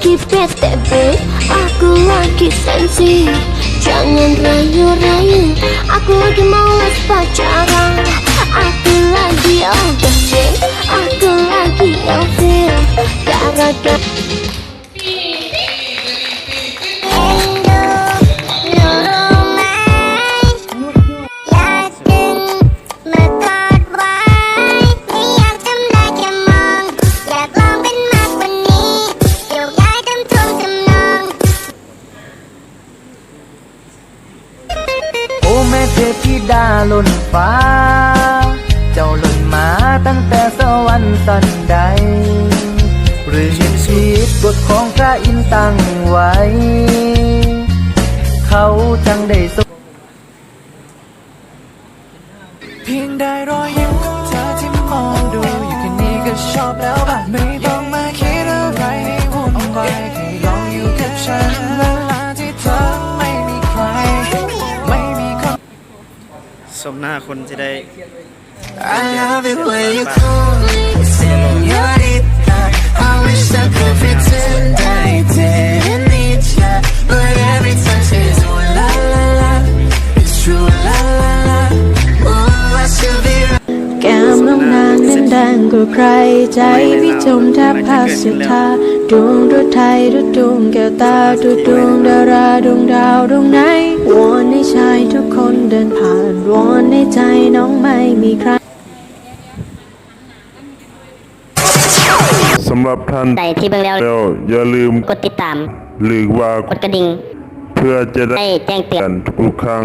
lagi bete, aku lagi sensi. Jangan rayu-rayu, aku lagi males pacaran. Aku lagi overthink, aku lagi ilfeel. Gara-garaแม่เทพธิดาล้นฟ้าเจ้าหล่นมาตั้งแต่สวรรค์สันใดหรือเห็นชีวิตกฎของพระอินทร์ตั้งไว้เขาจังได้สมเพียงได้รอยยิ้มของเธอที่มองดูอยู่แค่นี้ก็ชอบแล้วป่ะไม่ต้องมาคิดอะไรให้วุ่นวายแค่ลองอยู่กับฉันเวลาที่เธอไม่มีใครสมหน้าคนจะได้ I love it when you call me señorita. I wish I could pretend I didn't need ya, but every time says oh la la la, it's true la la la. Oh I should be right. แก้มน้องนางนั้นดังกว่าใครใจพี่จมแทบพาสุดทาดวงรถไทยดวงแก้วตาดวงดาราดวงดาวดวงไหนวอนให้ชายทุกคนเดินผ่านวอนในใจน้องไม่มีใครสำหรับท่านใดที่เบิ่งแล้วอย่าลืมกดติดตามหรือว่าก ดกระดิ่งเพื่อจะได้แจ้งเตือนทุกครั้ง